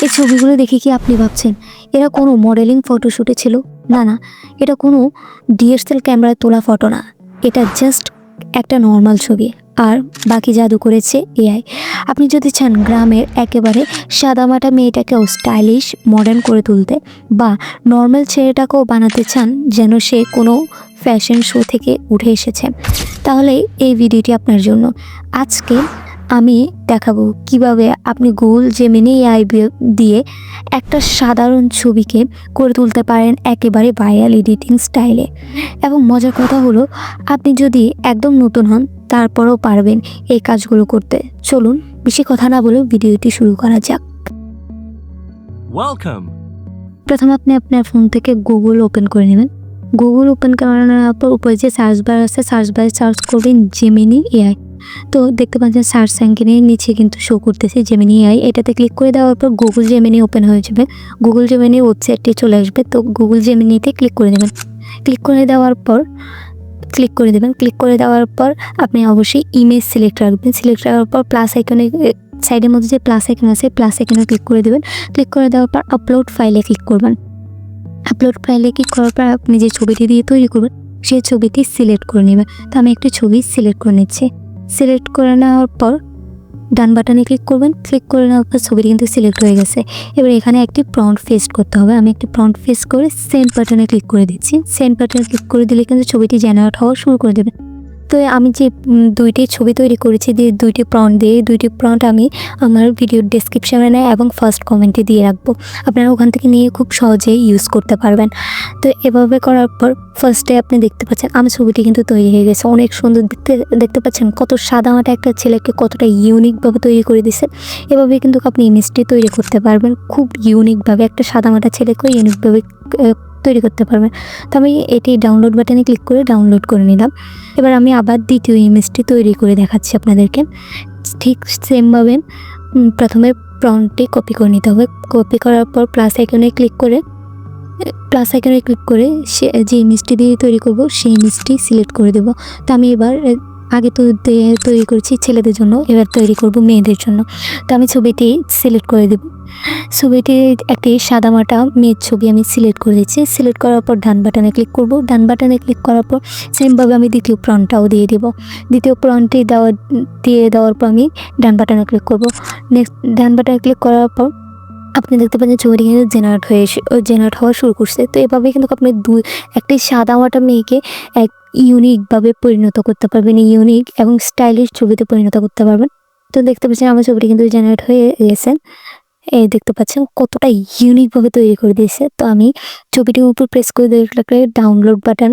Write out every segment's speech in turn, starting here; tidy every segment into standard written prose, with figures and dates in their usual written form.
এই ছবিগুলো দেখে কি আপনি ভাবছেন এরা কোনো মডেলিং ফটোশ্যুটে ছিল? না না, এটা কোনো ডিএসএলআর ক্যামেরায় তোলা ফটো না, এটা জাস্ট একটা নর্মাল ছবি। আর বাকি জাদু করেছে এআই। আপনি যদি চান গ্রামের একেবারে সাদামাটা মেয়েটাকেও স্টাইলিশ মডার্ন করে তুলতে, বা নর্মাল ছেলেটাকেও বানাতে চান যেন সে কোনো ফ্যাশন শো থেকে উঠে এসেছে, তাহলে এই ভিডিওটি আপনার জন্য। আজকে আমি দেখাবো কিভাবে আপনি গুগল জেমিনি এআই দিয়ে একটা সাধারণ ছবিকে করে তুলতে পারেন একেবারে ভাইরাল এডিটিং স্টাইলে। এবং মজার কথা হলো, আপনি যদি একদম নতুন হন তারপরেও পারবেন এই কাজগুলো করতে। চলুন বেশি কথা না বলে ভিডিওটি শুরু করা যাক। প্রথমে আপনি আপনার ফোন থেকে গুগল ওপেন করে নেবেন। গুগল ওপেন করানোর পর উপরে যে সার্চ বার আছে, সার্চ বারে সার্চ করবেন জেমিনি এআই। তো দেখতে পাচ্ছেন সার্চ র্যাঙ্কিংয়ের নিচে কিন্তু শো করতেছে জেমিনি এআই। এটাতে ক্লিক করে দেওয়ার পর গুগল জেমিনি ওপেন হয়ে যাবে, গুগল জেমিনি ওয়েবসাইটটি চলে আসবে। তো গুগল জেমিনিতে ক্লিক করে দেবেন। ক্লিক করে দেওয়ার পর আপনি অবশ্যই ইমেজ সিলেক্ট রাখবেন। সিলেক্ট রাখার পর প্লাস আইকনে সাইডের মধ্যে যে প্লাস আইকন আছে, প্লাস আইকনে ক্লিক করে দেবেন। ক্লিক করে দেওয়ার পর আপলোড ফাইলে ক্লিক করবেন। আপলোড ফাইলে ক্লিক করার পর আপনি যে ছবিটি দিয়ে তৈরি করবেন সেই ছবিটি সিলেক্ট করে নেবেন। তো আমি একটি ছবি সিলেক্ট করে নিচ্ছি। সিলেক্ট করে নেওয়ার পর ডান বাটনে ক্লিক করবেন। ক্লিক করে নেওয়ার পর ছবিটি কিন্তু সিলেক্ট হয়ে গেছে। এবার এখানে একটি প্রম্পট পেস্ট করতে হবে। আমি একটি প্রম্পট পেস্ট করে সেন্ড বাটনে ক্লিক করে দিচ্ছি। সেন্ড বাটনে ক্লিক করে দিলে কিন্তু ছবিটি জেনারেট হওয়া শুরু করে দেবে। তো আমি যে দুইটি ছবি তৈরি করেছি, দুইটি প্রম্পট আমি আমার ভিডিওর ডেসক্রিপশনে এবং ফার্স্ট কমেন্টে দিয়ে রাখবো। আপনারা ওখান থেকে নিয়ে খুব সহজেই ইউজ করতে পারবেন। তো এভাবে করার পর ফার্স্টে আপনি দেখতে পাচ্ছেন আমার ছবিটি কিন্তু তৈরি হয়ে গেছে। অনেক সুন্দর দেখতে পাচ্ছেন কত সাদামাটা একটা ছেলেকে কতটা ইউনিকভাবে তৈরি করে দিছে। এভাবে কিন্তু আপনি ইমেজটি তৈরি করতে পারবেন খুব ইউনিকভাবে। একটা সাদামাটা ছেলেকেও ইউনিকভাবে তৈরি করতে পারবেন। তো আমি এটি ডাউনলোড বাটনে ক্লিক করে ডাউনলোড করে নিলাম। এবার আমি আবার দ্বিতীয় ইমেজটি তৈরি করে দেখাচ্ছি আপনাদেরকে। ঠিক সেমভাবে প্রথমে প্রম্পটটি কপি করে নিতে হবে। কপি করার পর প্লাস আইকনে ক্লিক করে সে যে ইমেজটি দিয়ে তৈরি করব সেই ইমেজটি সিলেক্ট করে দেব। তো আমি এবার আগে তো তৈরি করেছি ছেলেদের জন্য, এবার তৈরি করব মেয়েদের জন্য। তো আমি ছবিটি সিলেক্ট করে দেব। ছবিটি একটি সাদামাটা মেয়ের ছবি আমি সিলেক্ট করে দিচ্ছি। সিলেক্ট করার পর ডান বাটনে ক্লিক করব। ডান বাটনে ক্লিক করার পর সেমভাবে আমি দ্বিতীয় প্রম্পটটাও দিয়ে দেব। দ্বিতীয় প্রম্পটটি দেওয়ার পর আমি ডান বাটনে ক্লিক করব। নেক্সট ডান বাটনে ক্লিক করার পর আপনি দেখতে পাচ্ছেন ছবিটি কিন্তু জেনারেট হওয়া শুরু করছে। তো এভাবে কিন্তু আপনি একটি সাদামাটা মেয়েকে এক ইউনিকভাবে পরিণত করতে পারবেন, ইউনিক এবং স্টাইলিশ ছবিতে পরিণত করতে পারবেন। তো দেখতে পাচ্ছেন আমার ছবিটি কিন্তু জেনারেট হয়ে গেছে। এই দেখতে পাচ্ছেন কতটা ইউনিকভাবে তৈরি করে দিয়েছে। তো আমি ছবিটির উপর প্রেস করে দেখলে ডাউনলোড বাটন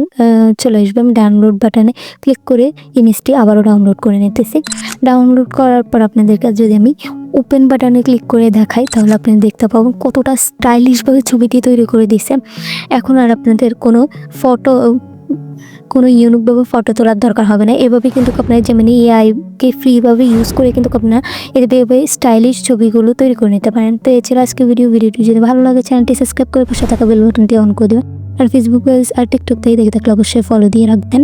চলে আসবে। আমি ডাউনলোড বাটনে ক্লিক করে ইমেজটি আবারও ডাউনলোড করে নিতেছি। ডাউনলোড করার পর আপনাদেরকে যদি আমি ওপেন বাটনে ক্লিক করে দেখাই তাহলে আপনি দেখতে পাবেন কতটা স্টাইলিশভাবে ছবিটি তৈরি করে দিয়েছে। এখন আর আপনাদের কোনো ইউনিকভাবে ফটো তোলার দরকার হবে না। এভাবে কিন্তু আপনার জেমিনি এআইকে ফ্রিভাবে ইউজ করে কিন্তু আপনার এভাবে স্টাইলিশ ছবিগুলো তৈরি করে নিতে পারেন। তো এছাড়া আজকে ভিডিওটি যদি ভালো লাগে চ্যানেলটি সাবস্ক্রাইব করে পাশে থাকা বেল বাটনটি অন করে দেবেন। আর ফেসবুক পেজ আর টিকটক থেকে দেখে থাকলে অবশ্যই ফলো দিয়ে রাখবেন।